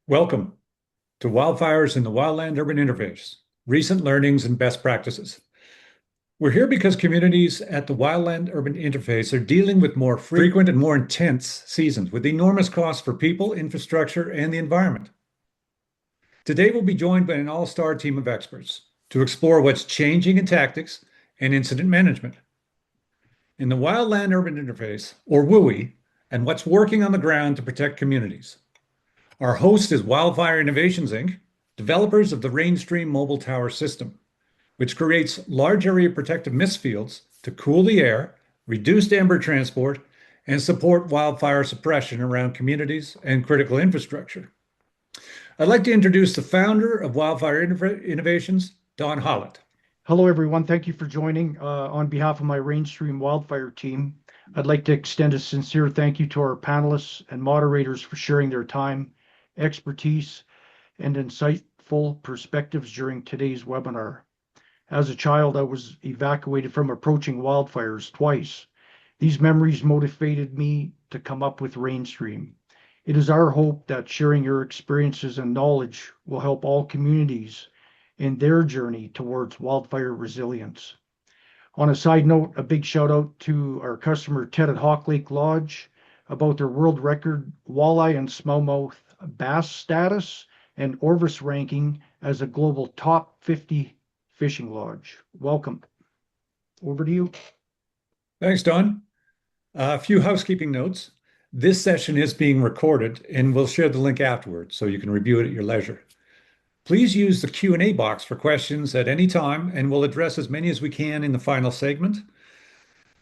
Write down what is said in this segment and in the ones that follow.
Welcome to Wildfires in the Wildland Urban Interface, Recent Learnings and Best Practices. We're here because communities at the Wildland Urban Interface are dealing with more frequent and more intense seasons with enormous costs for people, infrastructure, and the environment. Today, we'll be joined by an all-star team of experts to explore what's changing in tactics and incident management. In the Wildland Urban Interface, or WUI, and what's working on the ground to protect communities. Our host is Wildfire Innovations Inc., developers of the RainStream mobile tower system, which creates large area protective mist fields to cool the air, reduce amber transport, and support wildfire suppression around communities and critical infrastructure. I'd like to introduce the founder of Wildfire Innovations, Don Hollett. Hello, everyone. Thank you for joining. On behalf of my RainStream wildfire team, I'd like to extend a sincere thank you to our panelists and moderators for sharing their time, expertise, and insightful perspectives during today's webinar. As a child, I was evacuated from approaching wildfires twice. These memories motivated me to come up with RainStream. It is our hope that sharing your experiences and knowledge will help all communities in their journey towards wildfire resilience. On a side note, a big shout out to our customer Ted at Hawk Lake Lodge about their world record walleye and smallmouth bass status and Orvis ranking as a global top 50 fishing lodge. Welcome. Over to you. Thanks, Don. A few housekeeping notes. This session is being recorded and we'll share the link afterwards so you can review it at your leisure. Please use the Q&A box for questions at any time, and we'll address as many as we can in the final segment.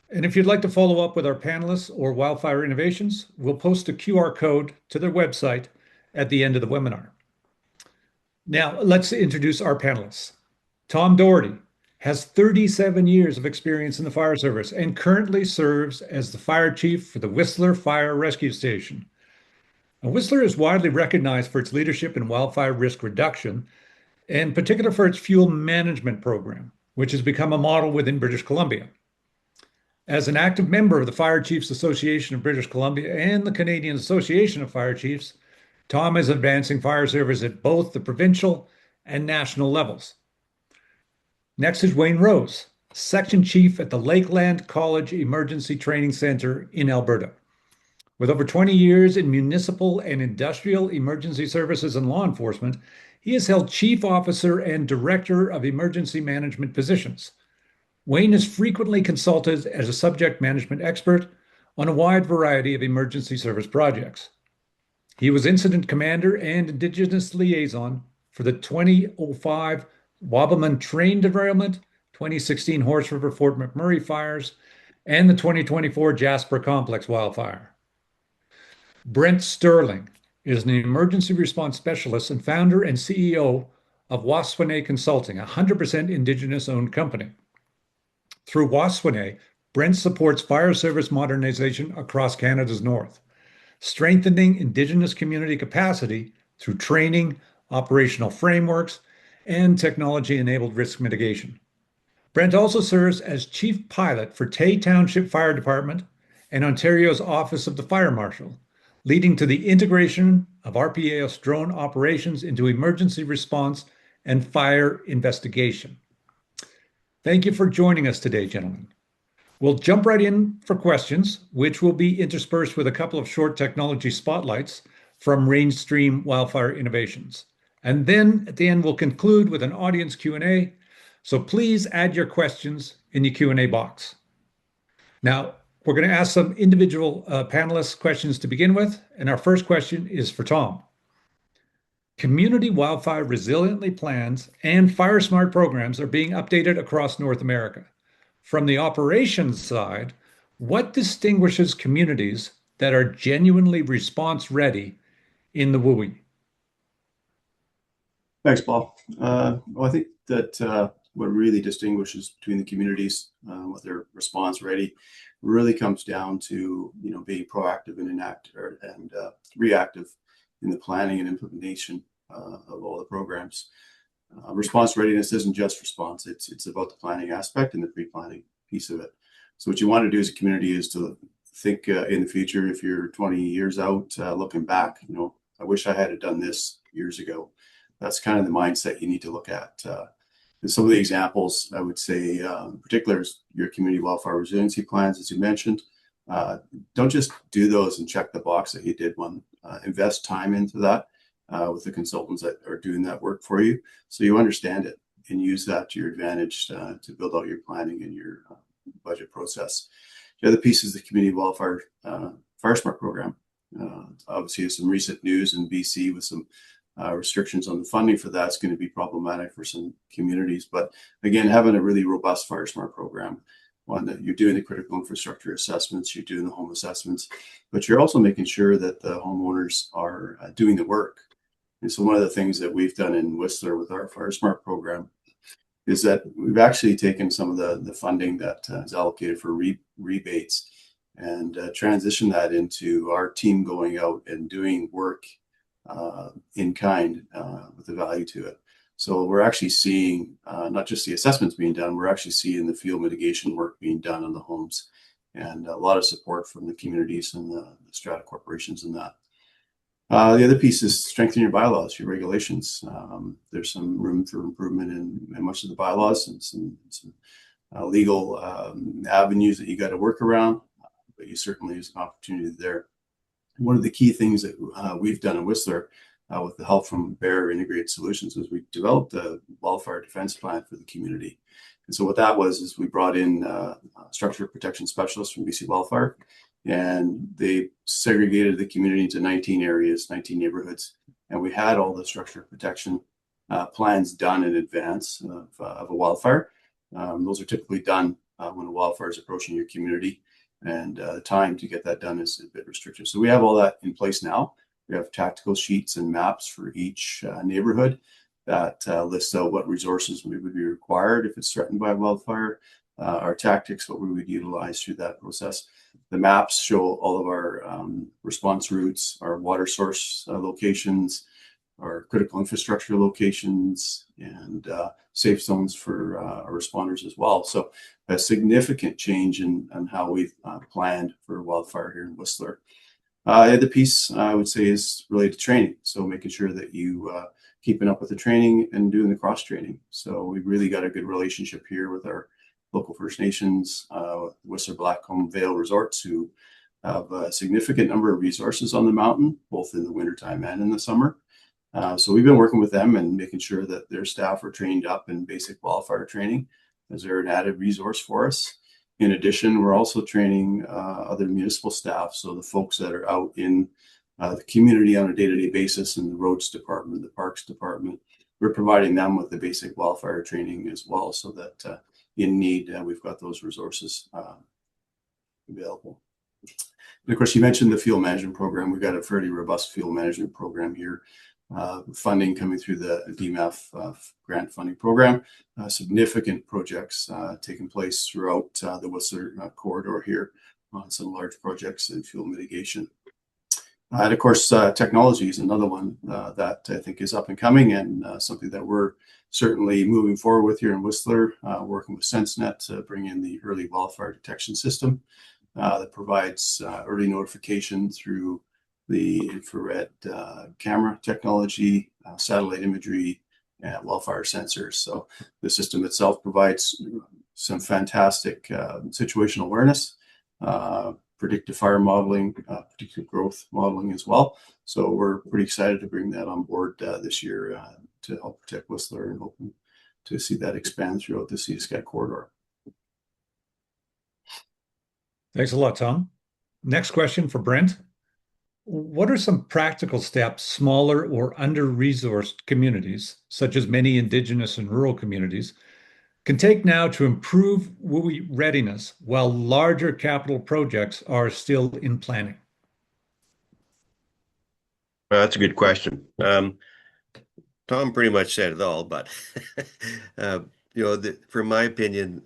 And if you'd like to follow up with our panelists or Wildfire Innovations, we'll post a QR code to their website at the end of the webinar. Now, let's introduce our panelists. Tom Doherty has 37 years of experience in the fire service and currently serves as the fire chief for the Whistler Fire Rescue Station. Now, Whistler is widely recognized for its leadership in wildfire risk reduction, and in particular for its fuel management program, which has become a model within British Columbia. As an active member of the Fire Chiefs Association of British Columbia and the Canadian Association of Fire Chiefs, Tom is advancing fire service at both the provincial and national levels. Next is Wayne Rose, section chief at the Lakeland College Emergency Training Center in Alberta. With over 20 years in municipal and industrial emergency services and law enforcement, he has held chief officer and director of emergency management positions. Wayne is frequently consulted as a subject management expert on a wide variety of emergency service projects. He was incident commander and Indigenous liaison for the 2005 Wabamun train derailment, 2016 Horse River Fort McMurray fires, and the 2024 Jasper Complex wildfire. Brent Sterling is an emergency response specialist and founder and CEO of Waswanish Consulting, a 100% Indigenous-owned company. Through Waswanish, Brent supports fire service modernization across Canada's north, strengthening Indigenous community capacity through training, operational frameworks, and technology-enabled risk mitigation. Brent also serves as chief pilot for Tay Township Fire Department and Ontario's Office of the Fire Marshal, leading to the integration of RPAS drone operations into emergency response and fire investigation. Thank you for joining us today, gentlemen. We'll jump right in for questions, which will be interspersed with a couple of short technology spotlights from RainStream Wildfire Innovations. And then at the end, we'll conclude with an audience Q&A. So please add your questions in the Q&A box. Now, we're going to ask some individual panelists questions to begin with. And our first question is for Tom. Community wildfire resiliently plans and fire smart programs are being updated across North America. From the operations side, what distinguishes communities that are genuinely response ready in the WUI? Thanks, Paul. I think that what really distinguishes between the communities, with their response ready, really comes down to being proactive and reactive in the planning and implementation of all the programs. Response readiness isn't just response; it's about the planning aspect and the pre-planning piece of it. So what you want to do as a community is to think in the future. If you're 20 years out, looking back, I wish I had done this years ago. That's kind of the mindset you need to look at. And some of the examples I would say, in particular, is your community wildfire resiliency plans, as you mentioned. Don't just do those and check the box that you did one. Invest time into that with the consultants that are doing that work for you, so you understand it and use that to your advantage to build out your planning and your budget process. The other piece is the community wildfire fire smart program. Obviously, there's some recent news in BC with some restrictions on the funding for that's going to be problematic for some communities. But again, having a really robust fire smart program, one that you're doing the critical infrastructure assessments, you're doing the home assessments, but you're also making sure that the homeowners are doing the work. And so one of the things that we've done in Whistler with our fire smart program is that we've actually taken some of the funding that is allocated for rebates and transition that into our team going out and doing work in kind with the value to it. So we're actually seeing not just the assessments being done, we're actually seeing the field mitigation work being done on the homes, and a lot of support from the communities and the strata corporations in that. The other piece is strengthen your bylaws, your regulations. There's some room for improvement in much of the bylaws and some legal avenues that you got to work around, but you certainly there's an opportunity there. One of the key things that we've done in Whistler with the help from Bear Integrated Solutions is we developed a wildfire defense plan for the community. And so what that was is we brought in structure protection specialists from BC Wildfire, and they segregated the community into 19 areas, 19 neighborhoods. And we had all the structure protection plans done in advance of a wildfire. Those are typically done when a wildfire is approaching your community, and the time to get that done is a bit restricted. So we have all that in place now. We have tactical sheets and maps for each neighborhood that lists out what resources would be required if it's threatened by wildfire, our tactics, what we would utilize through that process. The maps show all of our response routes, our water source locations, our critical infrastructure locations, and safe zones for our responders as well. So a significant change in how we've planned for wildfire here in Whistler. The other piece I would say is related to training. So making sure that you keeping up with the training and doing the cross training. So we've really got a good relationship here with our local First Nations, Whistler Blackcomb Vale Resorts, who have a significant number of resources on the mountain, both in the wintertime and in the summer. So we've been working with them and making sure that their staff are trained up in basic wildfire training, as they're an added resource for us. In addition, we're also training other municipal staff, so the folks that are out in the community on a day-to-day basis in the roads department, the parks department, we're providing them with the basic wildfire training as well, so that in need, we've got those resources available. And of course, you mentioned the fuel management program. We've got a fairly robust fuel management program here. Funding coming through the DMAF grant funding program. Significant projects taking place throughout the Whistler corridor here on some large projects in fuel mitigation. And of course, technology is another one that I think is up and coming, and something that we're certainly moving forward with here in Whistler, working with SenseNet to bring in the early wildfire detection system that provides early notification through the infrared camera technology, satellite imagery, and wildfire sensors. So the system itself provides some fantastic situational awareness, predictive fire modeling, predictive growth modeling as well. So we're pretty excited to bring that on board this year to help protect Whistler, and hoping to see that expand throughout the Sea to Sky corridor. Thanks a lot, Tom. Next question for Brent. What are some practical steps smaller or under-resourced communities, such as many Indigenous and rural communities, can take now to improve WUI readiness while larger capital projects are still in planning? Well, that's a good question. Tom pretty much said it all, but from my opinion,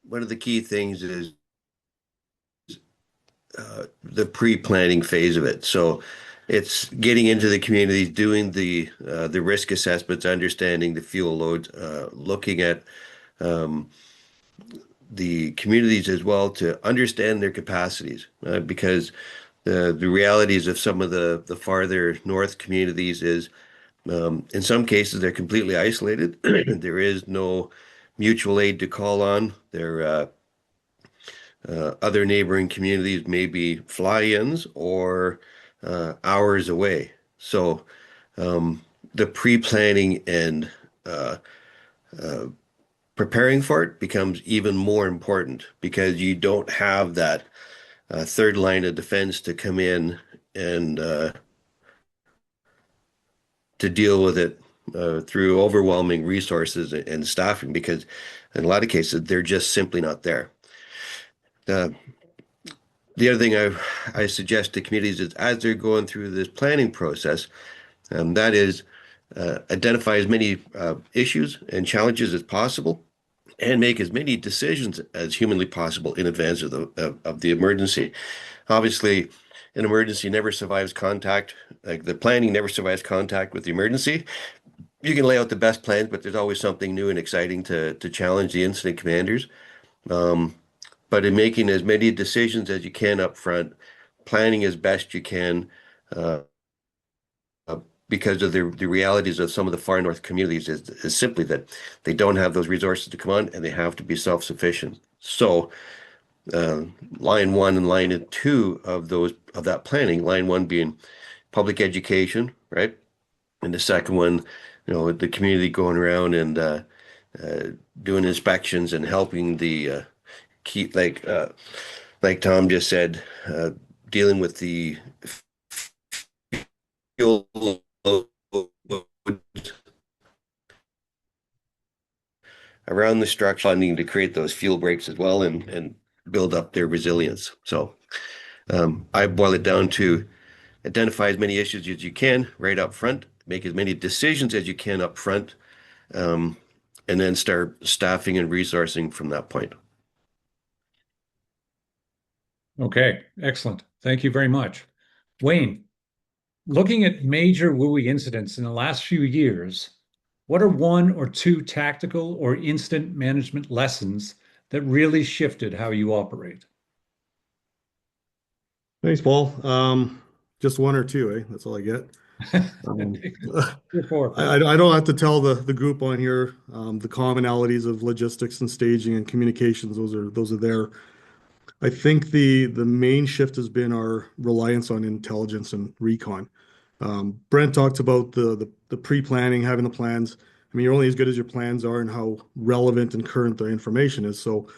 one of the key things is the pre-planning phase of it. So it's getting into the communities, doing the risk assessments, understanding the fuel loads, looking at the communities as well to understand their capacities, because The realities of some of the farther north communities is in some cases they're completely isolated. There is no mutual aid to call on. Other neighboring communities may be fly-ins or hours away. So the pre-planning and uh, uh, preparing for it becomes even more important because you don't have that third line of defense to come in and to deal with it through overwhelming resources and staffing because in a lot of cases they're just simply not there. Uh, the other thing I suggest to communities is as they're going through this planning process, that is identify as many issues and challenges as possible and make as many decisions as humanly possible in advance of the emergency. Obviously, an emergency never survives contact. Like the planning never survives contact with the emergency. You can lay out the best plans, but there's always something new and exciting to challenge the incident commanders. Um, but in making as many decisions as you can up front, planning as best you can, uh, uh, because of the realities of some of the far north communities is simply that they don't have those resources to come on and they have to be self-sufficient. So uh, line one and line two of that planning, line one being public education, right? And the second one, the community going around and uh, doing inspections and helping the keep like Tom just said, dealing with the fuel load around the structure, funding to create those fuel breaks as well and build up their resilience. So I boil it down to identify as many issues as you can right up front, make as many decisions as you can up front, um, and then start staffing and resourcing from that point. Okay, excellent. Thank you very much. Wayne, looking at major WUI incidents in the last few years, what are one or two tactical or incident management lessons that really shifted how you operate? Thanks, Paul. Just one or two, eh? That's all I get. Um, Three or four, I please. don't have to tell the group on here the commonalities of logistics and staging and communications. Those are there. I think the main shift has been our reliance on intelligence and recon. Brent talked about the pre-planning, having the plans. I mean, you're only as good as your plans are and how relevant and current the information is. So,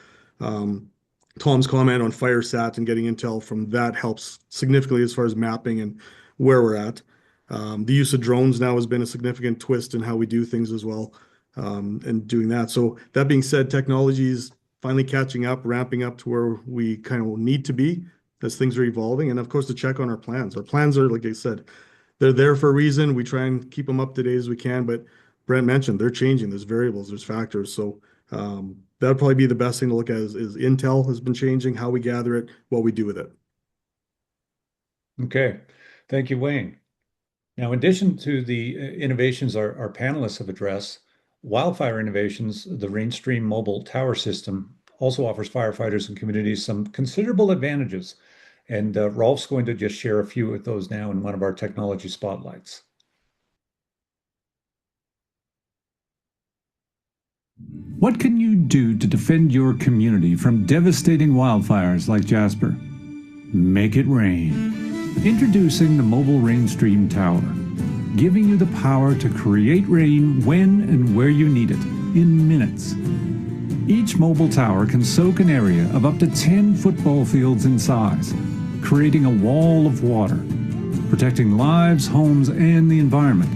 um, Tom's comment on FireSat and getting intel from that helps significantly as far as mapping and where we're at. The use of drones now has been a significant twist in how we do things as well, and doing that. So that being said, technology is finally catching up, ramping up to where we kind of need to be as things are evolving. And of course, to check on our plans. Our plans are, like I said, they're there for a reason. We try and keep them up to date as we can, but Brent mentioned they're changing. There's variables, there's factors. So that'd probably be the best thing to look at is intel has been changing, how we gather it, what we do with it. Okay. Thank you, Wayne. Now, in addition to the innovations our panelists have addressed, Wildfire Innovations, the RainStream mobile tower system, also offers firefighters and communities some considerable advantages. And Rolf's going to just share a few of those now in one of our technology spotlights. What can you do to defend your community from devastating wildfires like Jasper? Make it rain. Introducing the mobile RainStream Tower, giving you the power to create rain when and where you need it, in minutes. Each mobile tower can soak an area of up to 10 football fields in size, creating a wall of water, protecting lives, homes, and the environment.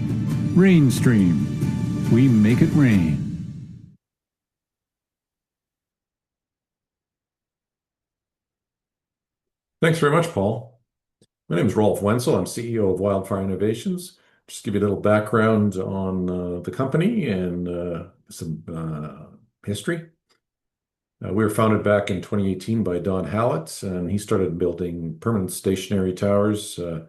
RainStream. We make it rain. Thanks very much, Paul. My name is Rolf Wenzel. I'm CEO of Wildfire Innovations. Just give you a little background on the company and some history. We were founded back in 2018 by Don Hallett, and he started building permanent stationary towers. The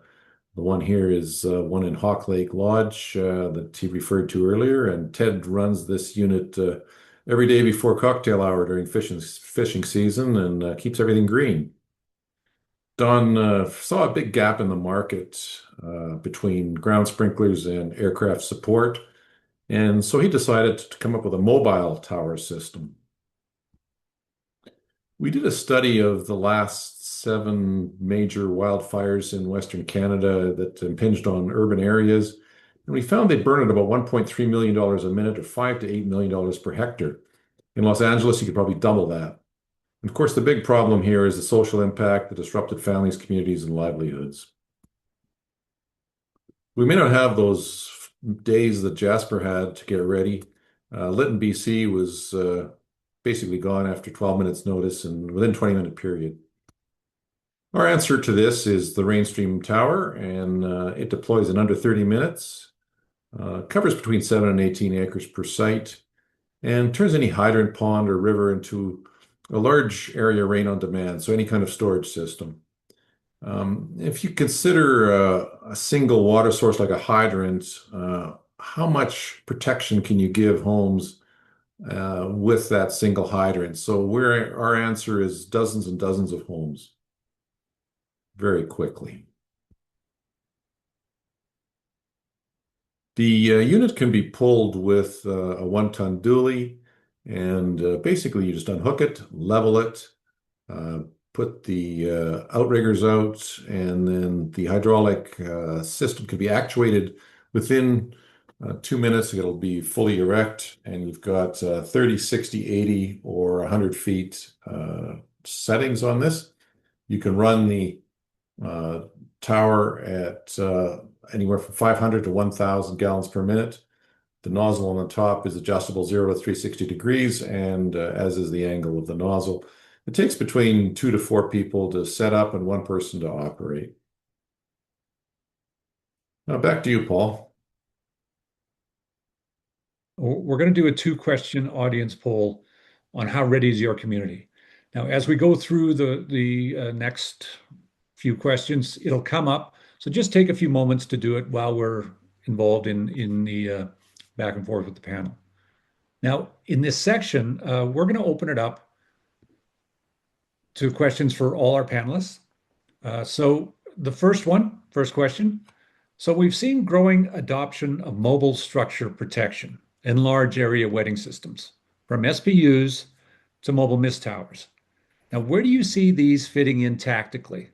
one here is one in Hawk Lake Lodge that he referred to earlier, and Ted runs this unit every day before cocktail hour during fishing season and keeps everything green. Don saw a big gap in the market between ground sprinklers and aircraft support, and so he decided to come up with a mobile tower system. We did a study of the last 7 major wildfires in Western Canada that impinged on urban areas, and we found they burn at about $1.3 million a minute, or $5 to $8 million per hectare. In Los Angeles, you could probably double that. And of course, the big problem here is the social impact, the disrupted families, communities, and livelihoods. We may not have those days that Jasper had to get ready. Lytton, BC was basically gone after 12 minutes notice and within 20-minute period. Our answer to this is the RainStream tower, and it deploys in under 30 minutes, covers between 7 and 18 acres per site, and turns any hydrant, pond, or river into a large area rain on demand, so any kind of storage system. If you consider a single water source like a hydrant, how much protection can you give homes with that single hydrant? So our answer is dozens and dozens of homes very quickly. The unit can be pulled with a 1-ton dually, and basically you just unhook it, level it, put the outriggers out, and then the hydraulic system can be actuated within 2 minutes. It'll be fully erect, and you've got 30, 60, 80, or 100 feet settings on this. You can run the tower at anywhere from 500 to 1,000 gallons per minute. The nozzle on the top is adjustable 0 to 360 degrees, and as is the angle of the nozzle. It takes between 2 to 4 people to set up and 1 person to operate. Now back to you, Paul. We're going to do a 2-question audience poll on how ready is your community. Now, as we go through the next few questions, it'll come up. So just take a few moments to do it while we're involved in the back and forth with the panel. Now, in this section, we're going to open it up to questions for all our panelists. So the first question. So we've seen growing adoption of mobile structure protection in large area wetting systems, from SPUs to mobile mist towers. Now, where do you see these fitting in tactically,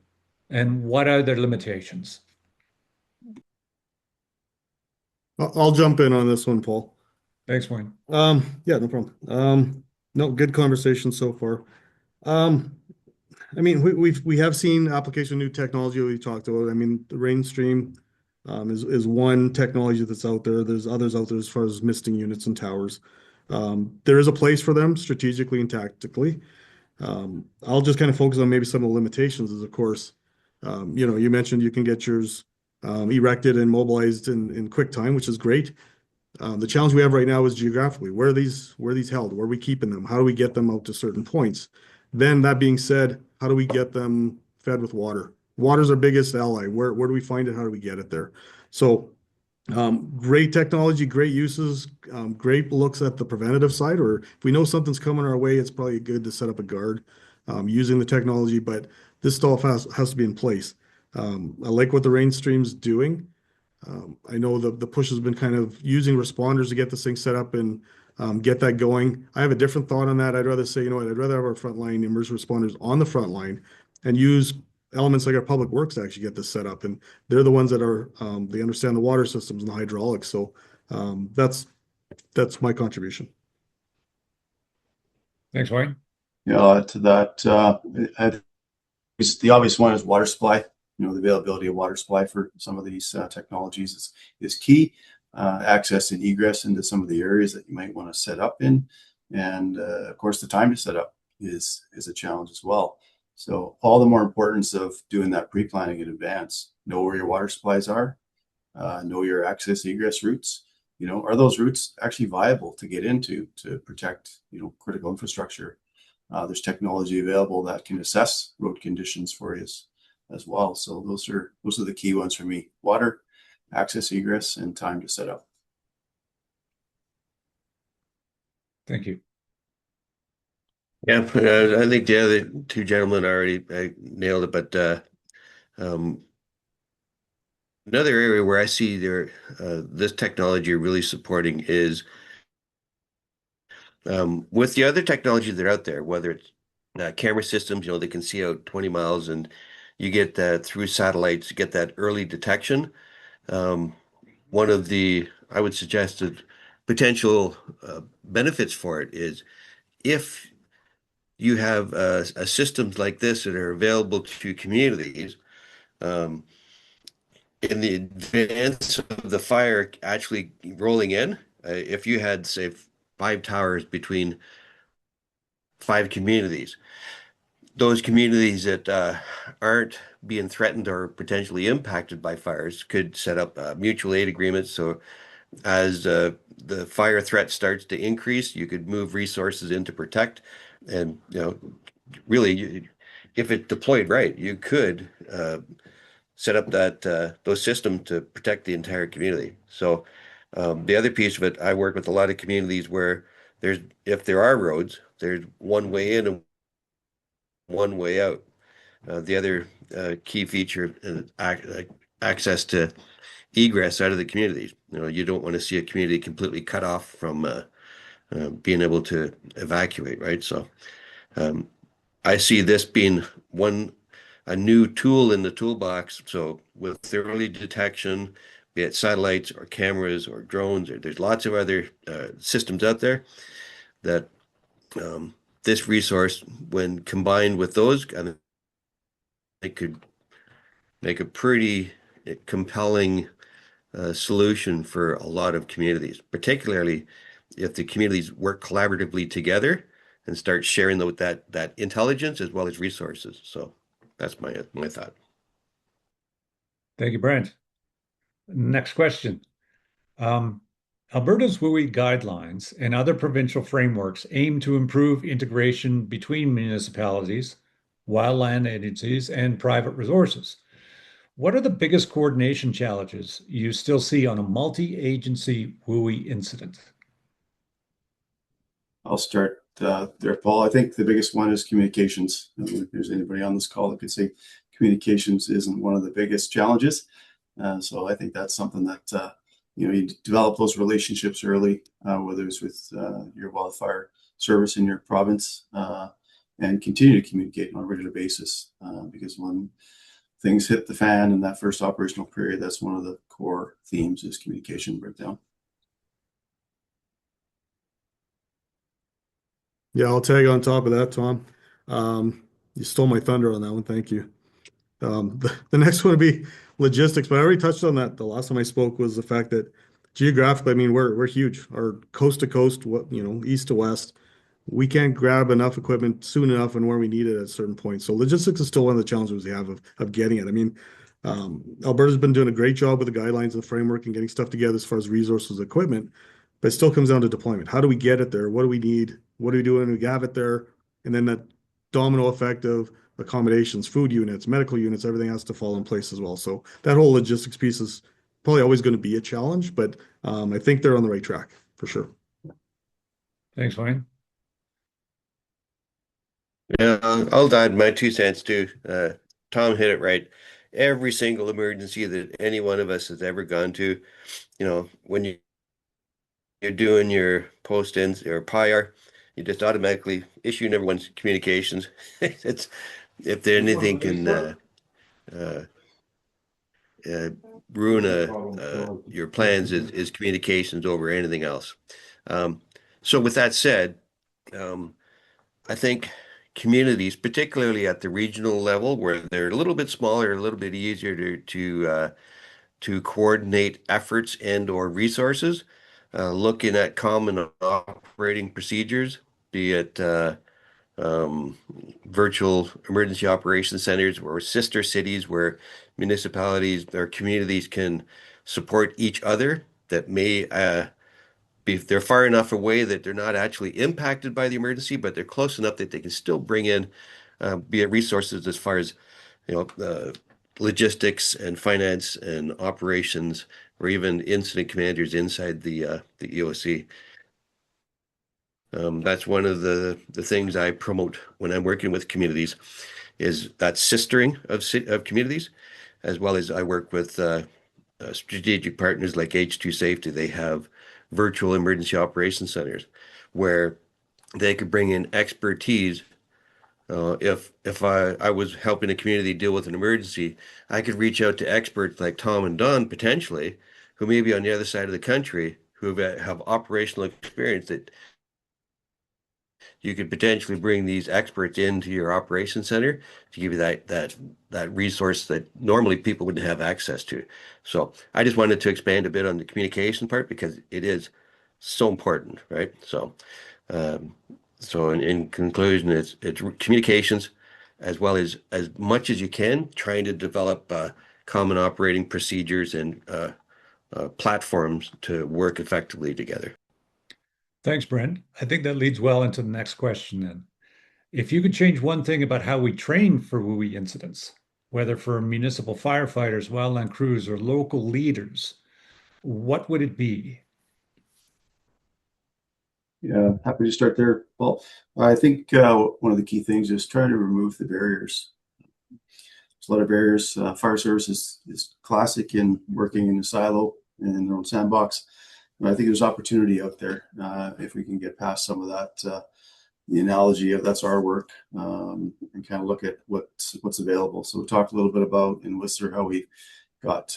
and what are their limitations? I'll jump in on this one, Paul. Thanks, Wayne. Yeah, no problem. No, good conversation so far. I mean, we have seen application of new technology we talked about. I mean, the RainStream is one technology that's out there. There's others out there as far as misting units and towers. There is a place for them strategically and tactically. I'll just kind of focus on maybe some of the limitations is, of course, you mentioned you can get yours erected and mobilized in quick time, which is great. The challenge we have right now is geographically. Where are these held? Where are we keeping them? How do we get them out to certain points? Then that being said, how do we get them fed with water? Water's our biggest ally. Where do we find it? How do we get it there? So great technology, great uses, great looks at the preventative side, or if we know something's coming our way, it's probably good to set up a guard using the technology, but this stuff has to be in place. I like what the RainStream's doing. I know the push has been kind of using responders to get this thing set up and get that going. I have a different thought on that. I'd rather say, I'd rather have our frontline emergency responders on the front line and use elements like our public works to actually get this set up. And they're the ones that are, they understand the water systems and the hydraulics. So that's my contribution. Thanks, Wayne. Yeah, to that, the obvious one is water supply. The availability of water supply for some of these technologies is key. Access and egress into some of the areas that you might want to set up in. And of course, the time to set up is a challenge as well. So all the more importance of doing that pre-planning in advance. Know where your water supplies are, know your access egress routes. Are those routes actually viable to get into to protect, critical infrastructure? There's technology available that can assess road conditions for you as well. So those are the key ones for me: water, access egress, and time to set up. Thank you. Yeah, I think the other 2 gentlemen already nailed it, but Um, Another area where I see this technology really supporting is with the other technologies that are out there, whether it's camera systems, they can see out 20 miles and you get that through satellites, you get that early detection. Um, One of the, I would suggest, potential benefits for it is if you have systems like this that are available to communities, um, in the advance of the fire actually rolling in, if you had, say, 5 towers between 5 communities, those communities that aren't being threatened or potentially impacted by fires could set up mutual aid agreements. So as the fire threat starts to increase, you could move resources in to protect. And, really, if it deployed right, you could set up those systems to protect the entire community. So the other piece of it, I work with a lot of communities where if there are roads, there's one way in and one way out. The other key feature is access to egress out of the communities. You don't want to see a community completely cut off from being able to evacuate, right? So um, I see this being a new tool in the toolbox. So with early detection, be it satellites or cameras or drones, or there's lots of other systems out there that this resource, when combined with those, I mean, it could make a pretty compelling solution for a lot of communities, particularly if the communities work collaboratively together and start sharing that intelligence as well as resources. So that's my thought. Thank you, Brent. Next question. Alberta's WUI guidelines and other provincial frameworks aim to improve integration between municipalities, wildland agencies, and private resources. What are the biggest coordination challenges you still see on a multi-agency WUI incident? I'll start there, Paul. I think the biggest one is communications. I don't know if there's anybody on this call that could say communications isn't one of the biggest challenges. So I think that's something that you develop those relationships early, whether it's with your wildfire service in your province, and continue to communicate on a regular basis. Because when things hit the fan in that first operational period, that's one of the core themes is communication breakdown. Yeah, I'll tag on top of that, Tom. You stole my thunder on that one. Thank you. The next one would be logistics, but I already touched on that. The last time I spoke was the fact that geographically, I mean, we're huge. Our coast to coast, east to west, we can't grab enough equipment soon enough and where we need it at certain points. So logistics is still one of the challenges we have of getting it. I mean, Alberta's been doing a great job with the guidelines and the framework and getting stuff together as far as resources, equipment, but it still comes down to deployment. How do we get it there? What do we need? What do we do when we have it there? And then that domino effect of accommodations, food units, medical units, everything has to fall in place as well. So that whole logistics piece is probably always going to be a challenge, but I think they're on the right track for sure. Thanks, Wayne. Yeah, I'll add my 2 cents too. Tom hit it right. Every single emergency that any one of us has ever gone to, when you're doing your post-ins or PIR, you just automatically issue everyone's communications. It's if there anything can ruin your plans is communications over anything else. So with that said, I think communities, particularly at the regional level, where they're a little bit smaller, a little bit easier to coordinate efforts and or resources, looking at common operating procedures, be it virtual emergency operations centers or sister cities where municipalities or communities can support each other that may they're far enough away that they're not actually impacted by the emergency, but they're close enough that they can still bring in be it resources as far as logistics and finance and operations, or even incident commanders inside the EOC. That's one of the things I promote when I'm working with communities is that sistering of communities, as well as I work with strategic partners like H2 Safety. They have virtual emergency operations centers where they could bring in expertise. If I was helping a community deal with an emergency, I could reach out to experts like Tom and Don potentially, who may be on the other side of the country, who have operational experience that you could potentially bring these experts into your operations center to give you that resource that normally people wouldn't have access to. So I just wanted to expand a bit on the communication part because it is so important, right? Um, so in conclusion, it's communications as well as much as you can, trying to develop common operating procedures and platforms to work effectively together. Thanks, Brent. I think that leads well into the next question then. If you could change one thing about how we train for WUI incidents, whether for municipal firefighters, wildland crews, or local leaders, what would it be? Yeah, happy to start there. Well, I think one of the key things is trying to remove the barriers. There's a lot of barriers. Fire service is classic in working in a silo and in their own sandbox. But I think there's opportunity out there if we can get past some of that. The analogy of that's our work, and kind of look at what's available. So we talked a little bit about in Whistler how we got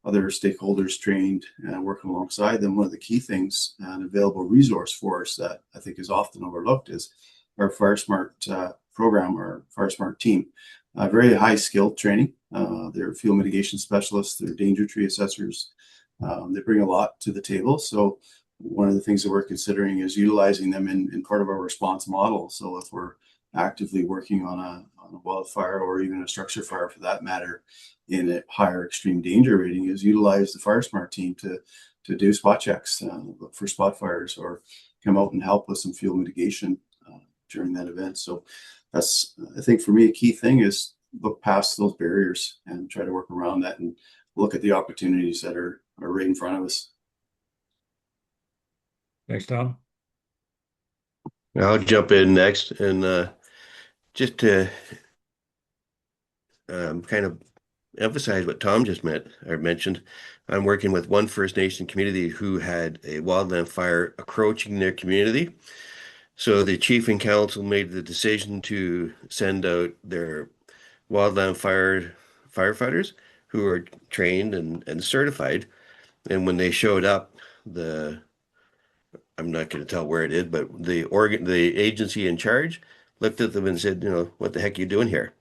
other stakeholders trained and working alongside them. One of the key things, an available resource for us that I think is often overlooked, is our FireSmart program, our FireSmart team. Very high skilled training. They're field mitigation specialists, they're danger tree assessors. They bring a lot to the table. So one of the things that we're considering is utilizing them in part of our response model. So if we're actively working on a wildfire or even a structure fire for that matter in a higher extreme danger rating, is utilize the FireSmart team to do spot checks, look for spot fires, or come out and help with some field mitigation during that event. So that's, I think for me, a key thing is look past those barriers and try to work around that and look at the opportunities that are right in front of us. Thanks, Tom. I'll jump in next and just to kind of emphasize what Tom just mentioned. I'm working with one First Nation community who had a wildland fire approaching their community. So the chief and council made the decision to send out their wildland firefighters who are trained and certified. And when they showed up, I'm not going to tell where it is, but the agency in charge looked at them and said, what the heck are you doing here?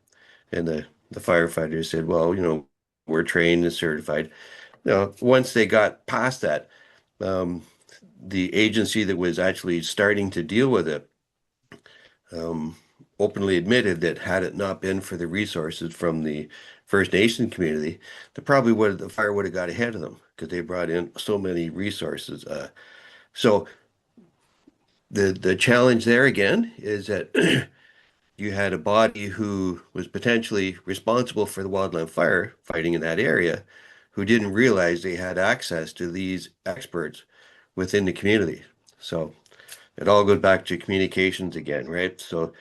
And the firefighters said, well, we're trained and certified. Once they got past that, the agency that was actually starting to deal with it openly admitted that had it not been for the resources from the First Nation community, the fire would have got ahead of them because they brought in so many resources. So the challenge there again is that you had a body who was potentially responsible for the wildland fire fighting in that area, who didn't realize they had access to these experts within the community. So it all goes back to communications again, right? So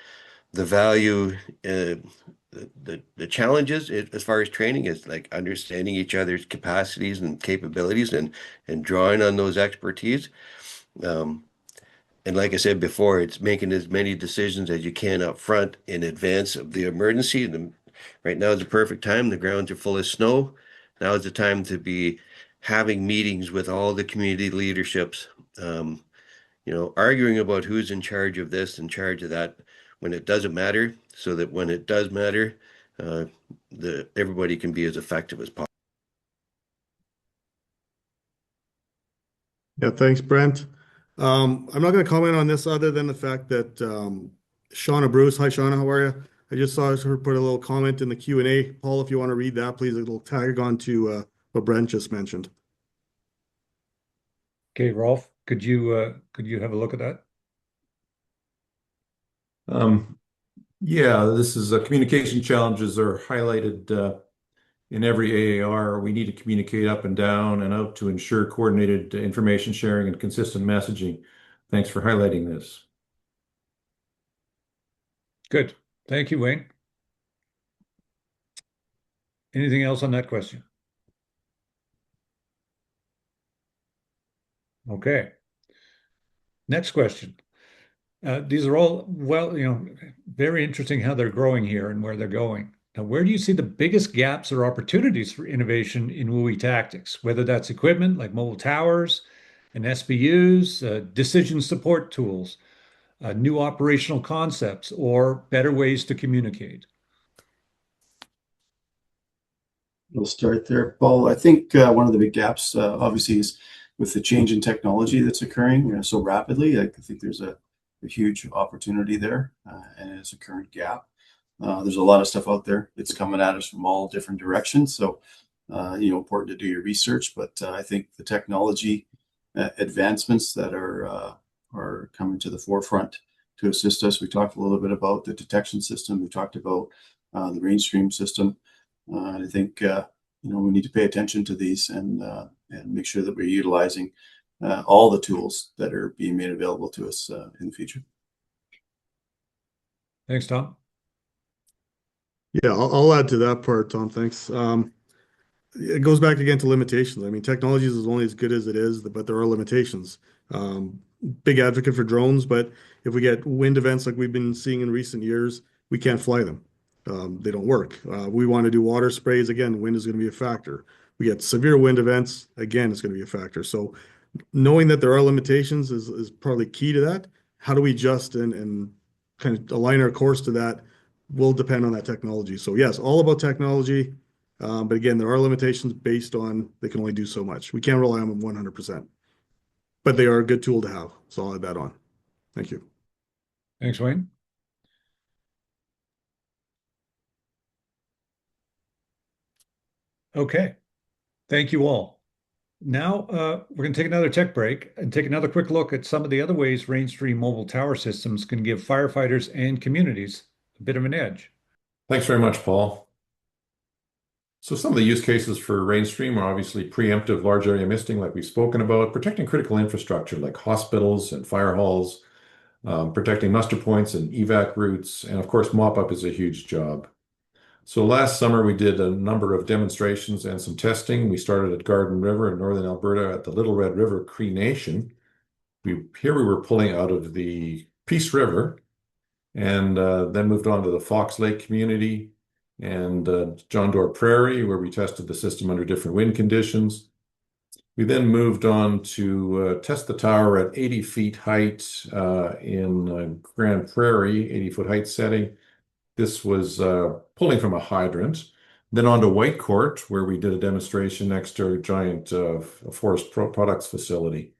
the value, the challenges as far as training is like understanding each other's capacities and capabilities and drawing on those expertise. And like I said before, it's making as many decisions as you can up front in advance of the emergency. And right now is the perfect time. The grounds are full of snow. Now is the time to be having meetings with all the community leaderships, arguing about who's in charge of this, in charge of that, when it doesn't matter, so that when it does matter, everybody can be as effective as possible. Yeah, thanks, Brent. I'm not going to comment on this other than the fact that Shauna Bruce, hi Shauna, how are you? I just saw her put a little comment in the Q&A. Paul, if you want to read that, please, it'll tag on to what Brent just mentioned. Okay, Rolf, could you have a look at that? Yeah, this is communication challenges are highlighted in every AAR. We need to communicate up and down and out to ensure coordinated information sharing and consistent messaging. Thanks for highlighting this. Good. Thank you, Wayne. Anything else on that question? Okay. Next question. These are all, well, very interesting how they're growing here and where they're going. Now, where do you see the biggest gaps or opportunities for innovation in WUI tactics, whether that's equipment like mobile towers and SBUs, decision support tools, new operational concepts, or better ways to communicate? We'll start there, Paul. I think one of the big gaps, obviously, is with the change in technology that's occurring so rapidly. I think there's a huge opportunity there, and it's a current gap. There's a lot of stuff out there that's coming at us from all different directions. So, important to do your research. But I think the technology advancements that are coming to the forefront to assist us. We talked a little bit about the detection system. We talked about the RainStream system. I think we need to pay attention to these and make sure that we're utilizing all the tools that are being made available to us in the future. Thanks, Tom. Yeah, I'll add to that part, Tom. Thanks. It goes back again to limitations. I mean, technology is only as good as it is, but there are limitations. Big advocate for drones, but if we get wind events like we've been seeing in recent years, we can't fly them. They don't work. We want to do water sprays. Again, wind is going to be a factor. We get severe wind events. Again, it's going to be a factor. So knowing that there are limitations is probably key to that. How do we adjust and kind of align our course to that will depend on that technology. So yes, all about technology. But again, there are limitations based on they can only do so much. We can't rely on them 100%. But they are a good tool to have. So I'll add that on. Thank you. Thanks, Wayne. Okay. Thank you all. Now, we're going to take another tech break and take another quick look at some of the other ways RainStream mobile tower systems can give firefighters and communities a bit of an edge. Thanks very much, Paul. So some of the use cases for RainStream are obviously preemptive large area misting, like we've spoken about, protecting critical infrastructure like hospitals and fire halls, protecting muster points and evac routes, and of course, mop-up is a huge job. So last summer, we did a number of demonstrations and some testing. We started at Garden River in northern Alberta at the Little Red River Cree Nation. Here we were pulling out of the Peace River and then moved on to the Fox Lake community and John Doerr Prairie, where we tested the system under different wind conditions. We then moved on to test the tower at 80 feet height in Grand Prairie, 80-foot height setting. This was pulling from a hydrant. Then on to Whitecourt, where we did a demonstration next to a giant forest products facility.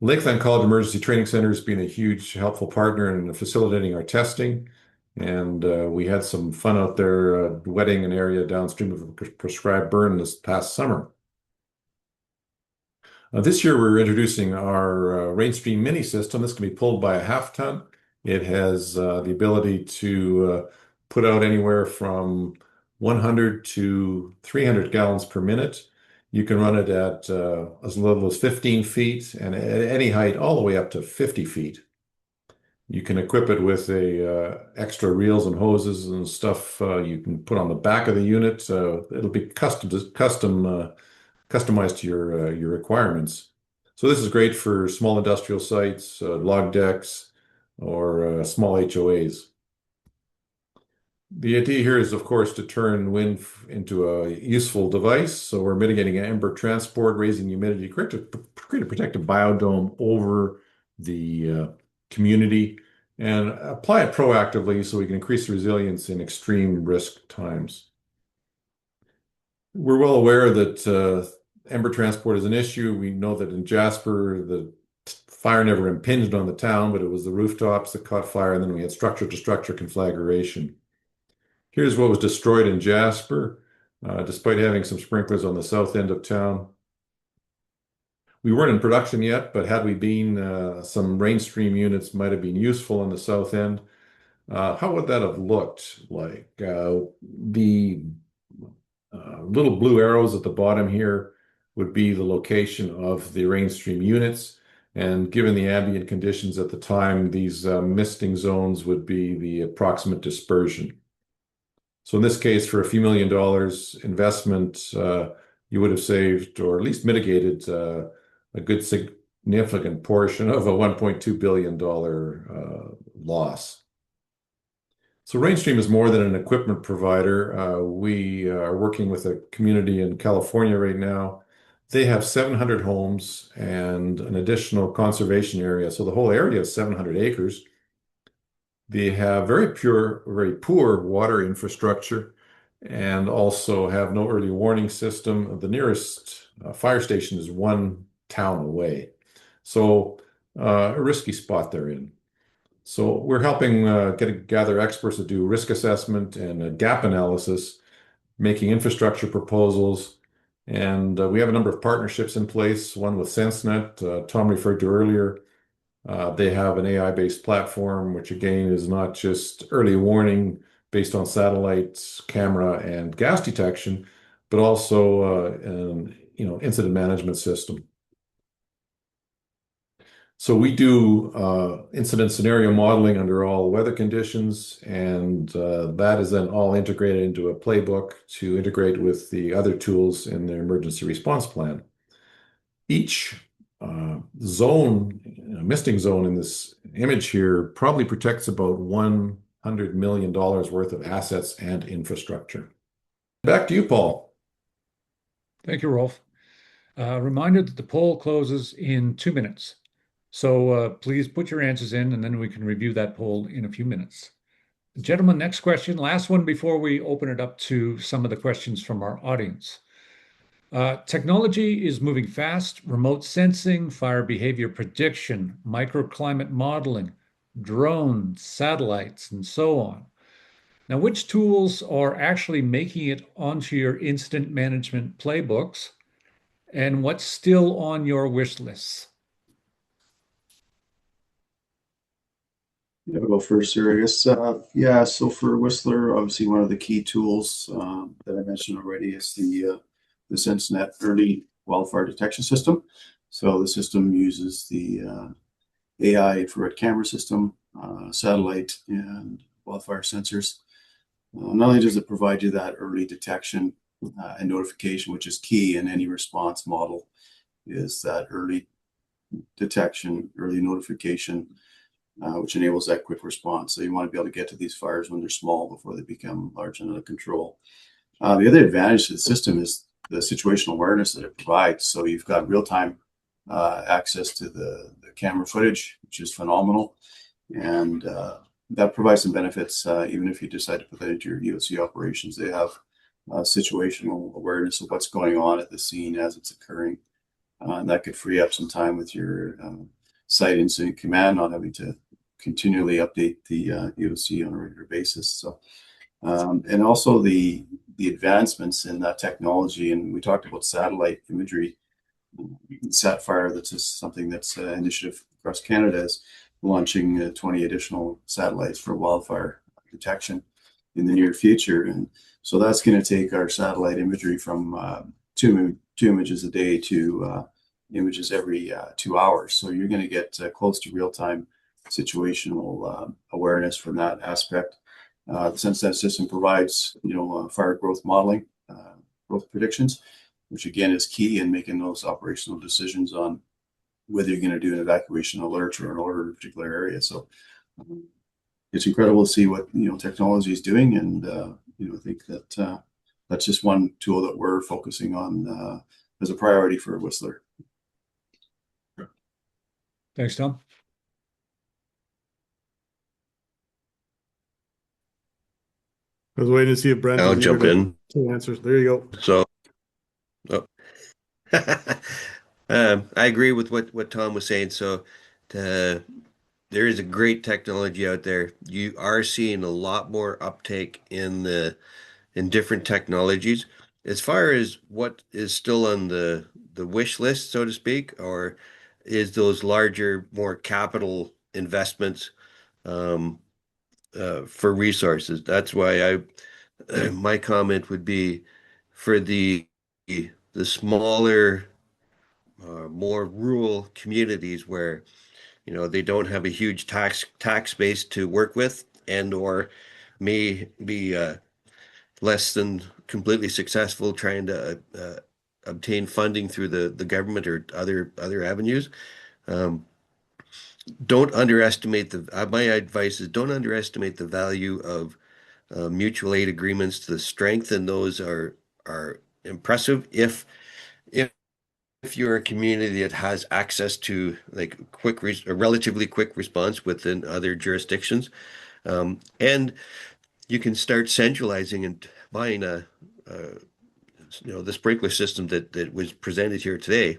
Lakeland College Emergency Training Center has been a huge helpful partner in facilitating our testing. And we had some fun out there wetting an area downstream of a prescribed burn this past summer. This year, we're introducing our RainStream mini system. This can be pulled by a half ton. It has the ability to put out anywhere from 100 to 300 gallons per minute. You can run it at as little as 15 feet and at any height all the way up to 50 feet. You can equip it with extra reels and hoses and stuff you can put on the back of the unit. It'll be customized to your requirements. So this is great for small industrial sites, log decks, or small HOAs. The idea here is, of course, to turn wind into a useful device. So we're mitigating ember transport, raising humidity, create a protective biodome over the community, and apply it proactively so we can increase resilience in extreme risk times. We're well aware that ember transport is an issue. We know that in Jasper, the fire never impinged on the town, but it was the rooftops that caught fire, and then we had structure-to-structure conflagration. Here's what was destroyed in Jasper, despite having some sprinklers on the south end of town. We weren't in production yet, but had we been, some RainStream units might have been useful on the south end. How would that have looked like? The little blue arrows at the bottom here would be the location of the RainStream units. And given the ambient conditions at the time, these misting zones would be the approximate dispersion. So in this case, for a few $1 million investment, you would have saved or at least mitigated a good significant portion of a $1.2 billion loss. So RainStream is more than an equipment provider. We are working with a community in California right now. They have 700 homes and an additional conservation area. So the whole area is 700 acres. They have very poor water infrastructure and also have no early warning system. The nearest fire station is one town away. So a risky spot they're in. So we're helping gather experts to do risk assessment and gap analysis, making infrastructure proposals. And we have a number of partnerships in place, one with SenseNet, Tom referred to earlier. They have an AI-based platform, which again is not just early warning based on satellites, camera, and gas detection, but also an incident management system. So we do incident scenario modeling under all weather conditions, and that is then all integrated into a playbook to integrate with the other tools in the emergency response plan. Each misting zone in this image here probably protects about $100 million worth of assets and infrastructure. Back to you, Paul. Thank you, Rolf. Reminder that the poll closes in 2 minutes. So please put your answers in, and then we can review that poll in a few minutes. Gentlemen, next question, last one before we open it up to some of the questions from our audience. Technology is moving fast. Remote sensing, fire behavior prediction, microclimate modeling, drones, satellites, and so on. Now, which tools are actually making it onto your incident management playbooks, and what's still on your wish lists? Yeah, I'll go first here, I guess. Yeah, so for Whistler, obviously one of the key tools that I mentioned already is the SenseNet early wildfire detection system. So the system uses the AI infrared camera system, satellite, and wildfire sensors. Not only does it provide you that early detection and notification, which is key in any response model, is that early detection, early notification, which enables that quick response. So you want to be able to get to these fires when they're small before they become large and out of control. The other advantage to the system is the situational awareness that it provides. So you've got real-time access to the camera footage, which is phenomenal. And that provides some benefits, even if you decide to put that into your EOC operations. They have situational awareness of what's going on at the scene as it's occurring. And that could free up some time with your site incident command, not having to continually update the EOC on a regular basis. So, and also the advancements in that technology, and we talked about satellite imagery. SatFire, that's just something that's an initiative across Canada, is launching 20 additional satellites for wildfire detection in the near future. And so that's going to take our satellite imagery from two images a day to images every 2 hours. So you're going to get close to real-time situational awareness from that aspect. The SenseNet system provides, fire growth modeling, growth predictions, which again is key in making those operational decisions on whether you're going to do an evacuation alert or an order in a particular area. So it's incredible to see what technology is doing, and I think that that's just one tool that we're focusing on as a priority for Whistler. Thanks, Tom. I was waiting to see if Brent I'll jump in. Answers. There you go. So, I agree with what Tom was saying. So, there is a great technology out there. You are seeing a lot more uptake in different technologies. As far as what is still on the wish list, so to speak, or is those larger, more capital investments for resources. That's why my comment would be for the smaller, more rural communities where they don't have a huge tax base to work with, and or may be less than completely successful trying to obtain funding through the government or other avenues. Um, don't underestimate my advice is don't underestimate the value of mutual aid agreements. The strength in those are impressive if if you're a community that has access to like a relatively quick response within other jurisdictions, and you can start centralizing and buying a the sprinkler system that was presented here today,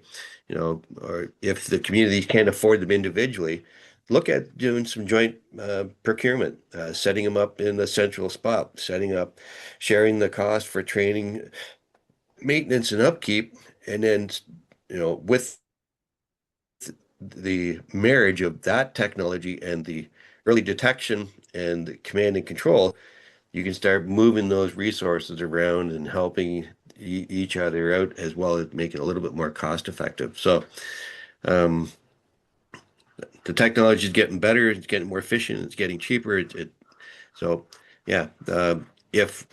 or if the communities can't afford them individually, look at doing some joint procurement, setting them up in a central spot, sharing the cost for training, maintenance, and upkeep, and then with the marriage of that technology and the early detection and the command and control, you can start moving those resources around and helping each other out as well as making it a little bit more cost effective. So um, the technology is getting better, it's getting more efficient, it's getting cheaper. So yeah, if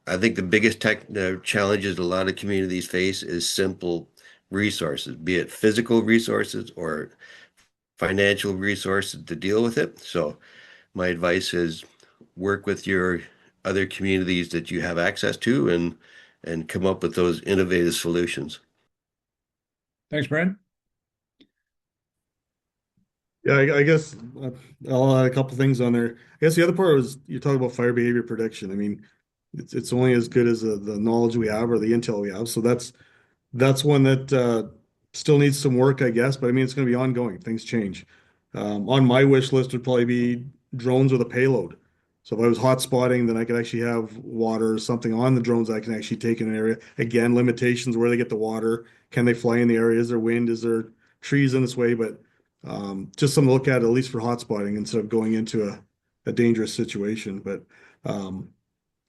I think the biggest tech challenges a lot of communities face is simple resources, be it physical resources or financial resources to deal with it. So my advice is work with your other communities that you have access to and come up with those innovative solutions. Thanks, Brent. Yeah, I guess I'll add a couple things on there. I guess the other part was you talk about fire behavior prediction. I mean, it's only as good as the knowledge we have or the intel we have. So that's one that still needs some work, I guess. But I mean, it's going to be ongoing. Things change. On my wish list would probably be drones with a payload. So if I was hot spotting, then I could actually have water or something on the drones I can actually take in an area. Again, limitations where they get the water. Can they fly in the area? Is there wind? Is there trees in this way? But just something to look at least for hot spotting instead of going into a dangerous situation. But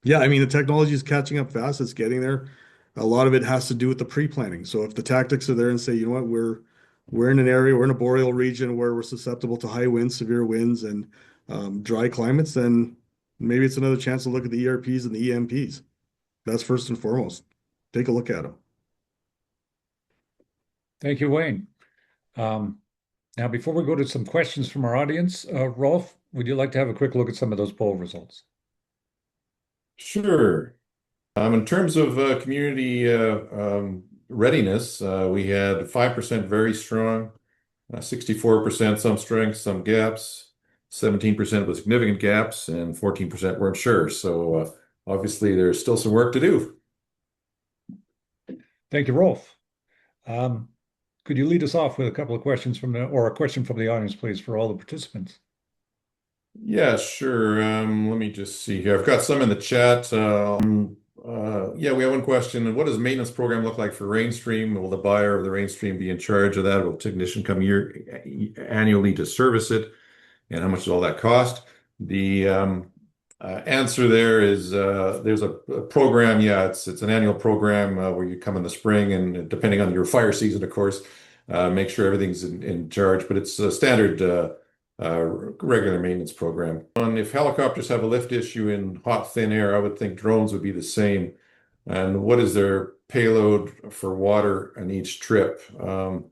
yeah, I mean, the technology is catching up fast. It's getting there. A lot of it has to do with the pre-planning. So if the tactics are there and say, you know what, we're in an area, we're in a boreal region where we're susceptible to high winds, severe winds, and dry climates, then maybe it's another chance to look at the ERPs and the EMPs. That's first and foremost. Take a look at them. Thank you, Wayne. Now, before we go to some questions from our audience, Rolf, would you like to have a quick look at some of those poll results? Sure. In terms of community readiness, we had 5% very strong, 64% some strengths, some gaps, 17% with significant gaps, and 14% weren't sure. So obviously, there's still some work to do. Thank you, Rolf. Could you lead us off with a couple of questions or a question from the audience, please, for all the participants? Yeah, sure. Let me just see here. I've got some in the chat. Yeah, we have one question. What does maintenance program look like for RainStream? Will the buyer of the RainStream be in charge of that? Will a technician come annually to service it? And how much does all that cost? The answer there is there's a program. Yeah, it's an annual program where you come in the spring and depending on your fire season, of course, make sure everything's in charge. But it's a standard regular maintenance program. And if helicopters have a lift issue in hot, thin air, I would think drones would be the same. And what is their payload for water on each trip? Brent,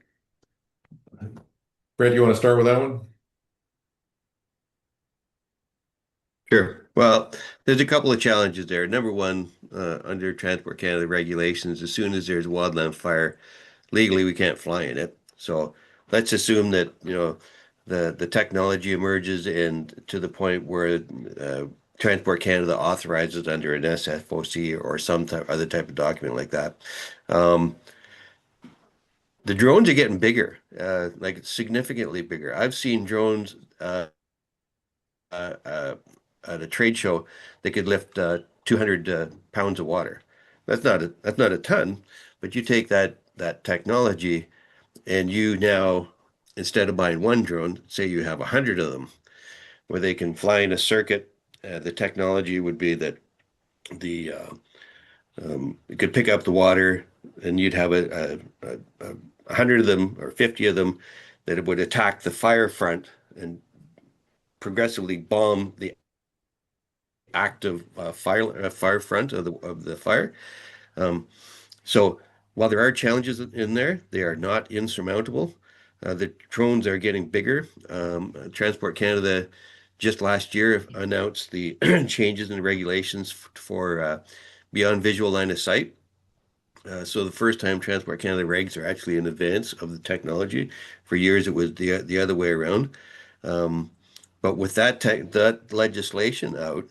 you want to start with that one? Sure. Well, there's a couple of challenges there. Number one, under Transport Canada regulations, as soon as there's wildland fire, legally we can't fly in it. So let's assume that the technology emerges and to the point where Transport Canada authorizes under an SFOC or some other type of document like that. The drones are getting bigger, like significantly bigger. I've seen drones at a trade show that could lift 200 pounds of water. That's not a ton, but you take that technology and you now, instead of buying one drone, say you have 100 of them where they can fly in a circuit. The technology would be that it could pick up the water and you'd have a 100 of them or 50 of them that it would attack the fire front and progressively bomb the active fire front of the fire. Um, so while there are challenges in there, they are not insurmountable. The drones are getting bigger. Transport Canada just last year announced the changes in regulations for beyond visual line of sight. So the first time Transport Canada regs are actually in advance of the technology. For years, it was the other way around. Um, but with that legislation out,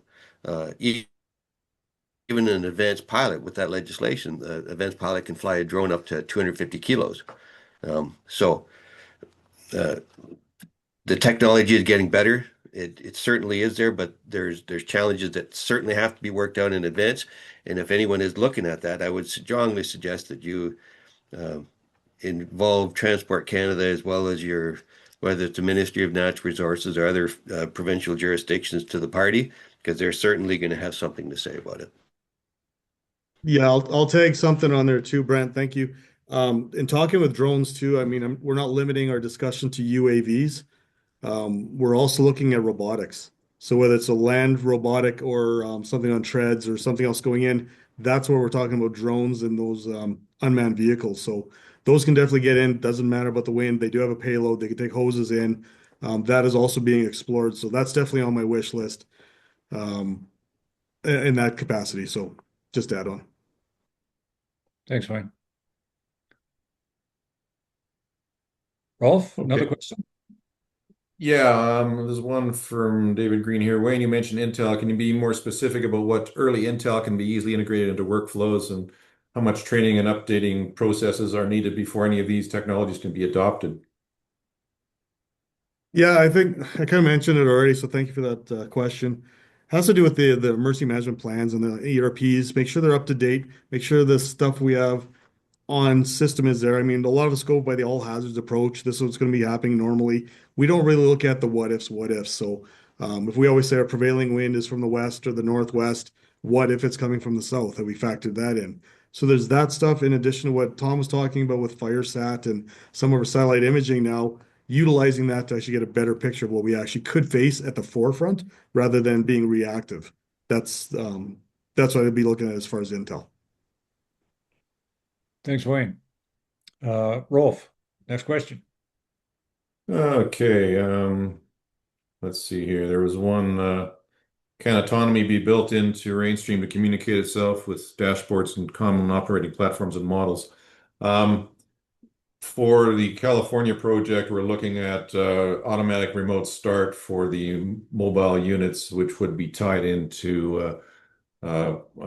even an advanced pilot with that legislation, the advanced pilot can fly a drone up to 250 kilos. So uh, the technology is getting better. It certainly is there, but there's challenges that certainly have to be worked out in advance. And if anyone is looking at that, I would strongly suggest that you uh, involve Transport Canada as well as whether it's the Ministry of Natural Resources or other provincial jurisdictions to the party, because they're certainly going to have something to say about it. Yeah, I'll tag something on there too, Brent. Thank you. In talking with drones too, I mean, we're not limiting our discussion to UAVs. We're also looking at robotics. So whether it's a land robotic or something on treads or something else going in, that's where we're talking about drones and those unmanned vehicles. So those can definitely get in. Doesn't matter about the wind. They do have a payload. They can take hoses in. That is also being explored. So that's definitely on my wish list in that capacity. So just add on. Thanks, Wayne. Rolf, another Okay. question? Yeah, there's one from David Green here. Wayne, you mentioned Intel. Can you be more specific about what early Intel can be easily integrated into workflows and how much training and updating processes are needed before any of these technologies can be adopted? Yeah, I think I kind of mentioned it already, so thank you for that question. Has to do with the emergency management plans and the ERPs. Make sure they're up to date. Make sure the stuff we have on system is there. I mean, a lot of us go by the all hazards approach. This is what's going to be happening normally. We don't really look at the what ifs. So if we always say our prevailing wind is from the west or the northwest, what if it's coming from the south? Have we factored that in? So there's that stuff in addition to what Tom was talking about with FireSat and some of our satellite imaging now, utilizing that to actually get a better picture of what we actually could face at the forefront rather than being reactive. That's what I'd be looking at as far as intel. Thanks, Wayne. Rolf, next question. Okay, let's see here. There was one, can autonomy be built into RainStream to communicate itself with dashboards and common operating platforms and models? For the California project, we're looking at automatic remote start for the mobile units, which would be tied into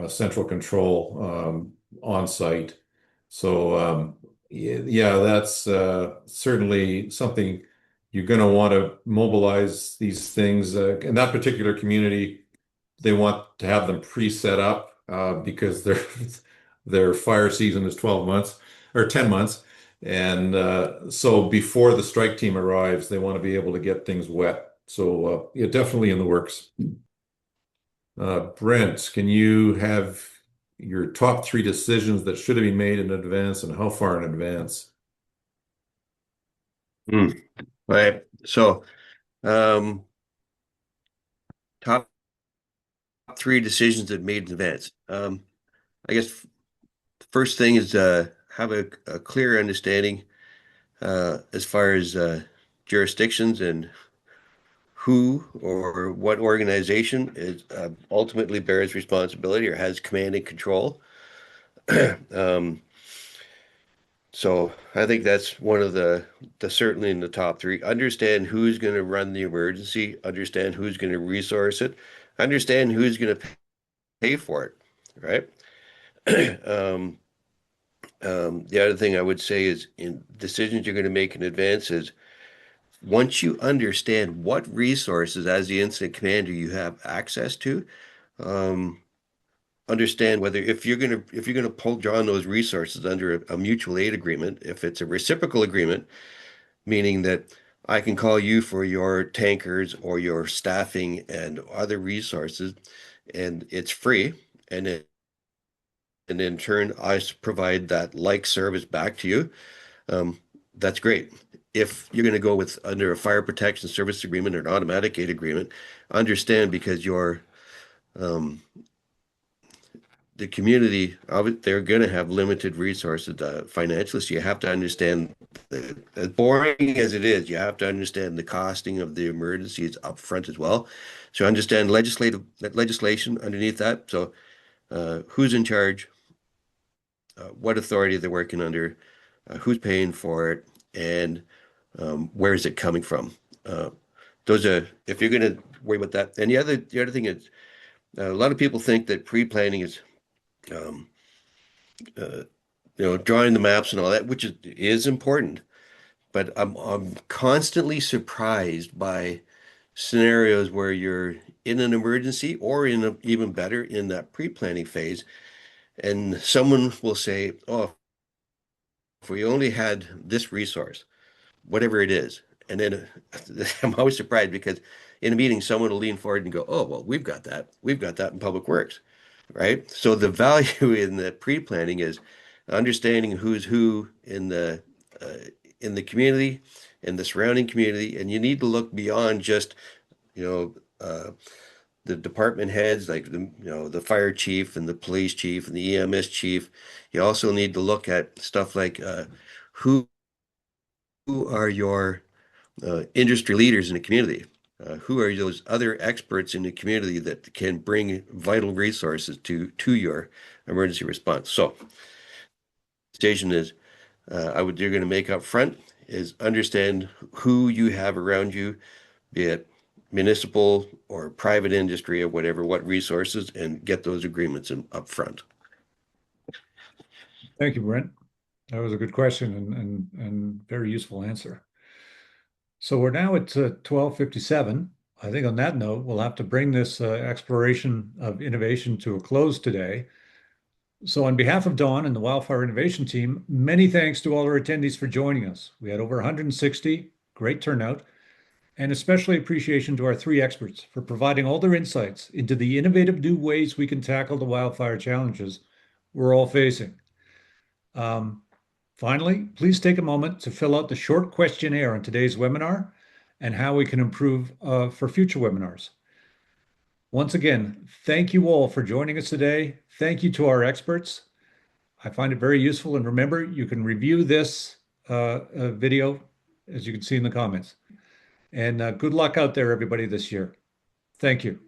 central control on site. So yeah, that's certainly something you're going to want to mobilize these things. In that particular community, they want to have them pre-set up because their fire season is 12 months or 10 months. And so before the strike team arrives, they want to be able to get things wet. So yeah, definitely in the works. Brent, can you have your top 3 decisions that should have been made in advance and how far in advance? Right. So top 3 decisions that made in advance. I guess the first thing is have a clear understanding as far as jurisdictions and who or what organization is ultimately bears responsibility or has command and control. So I think that's one of the certainly in the top 3. Understand who's going to run the emergency, understand who's going to resource it, understand who's going to pay for it, right? The other thing I would say is in decisions you're going to make in advance is once you understand what resources as the incident commander you have access to, um, understand whether if you're gonna draw on those resources under a mutual aid agreement, if it's a reciprocal agreement, meaning that I can call you for your tankers or your staffing and other resources, and it's free, and in turn I provide that like service back to you. That's great. If you're going to go with under a fire protection service agreement or an automatic aid agreement, understand because Um, the community, they're going to have limited resources financially, so you have to understand that, as boring as it is, you have to understand the costing of the emergencies up front as well. So understand legislation underneath that. So who's in charge, what authority they're working under, who's paying for it, and where is it coming from? Those are, if you're going to worry about that. And the other thing is, a lot of people think that pre-planning is um, uh, drawing the maps and all that, which is important. But I'm constantly surprised by scenarios where you're in an emergency or even better in that pre-planning phase, and someone will say, "Oh, if we only had this resource, whatever it is," and then I'm always surprised because in a meeting, someone will lean forward and go, "Oh, well, we've got that. We've got that in Public Works." Right? So the value in the pre-planning is understanding who's who in the community, in the surrounding community, and you need to look beyond just you know the department heads like the fire chief and the police chief and the EMS chief. You also need to look at stuff like who are your industry leaders in the community. Who are those other experts in the community that can bring vital resources to your emergency response? So, station is you're going to make up front is understand who you have around you, be it municipal or private industry or whatever, what resources, and get those agreements up front. Thank you, Brent. That was a good question and very useful answer. So we're now at 12:57. I think on that note, we'll have to bring this exploration of innovation to a close today. So on behalf of Dawn and the Wildfire Innovation Team, many thanks to all our attendees for joining us. We had over 160, great turnout, and especially appreciation to our three experts for providing all their insights into the innovative new ways we can tackle the wildfire challenges we're all facing. Finally, please take a moment to fill out the short questionnaire on today's webinar and how we can improve for future webinars. Once again, thank you all for joining us today. Thank you to our experts. I find it very useful. And remember, you can review this video, as you can see in the comments. And good luck out there, everybody, this year. Thank you.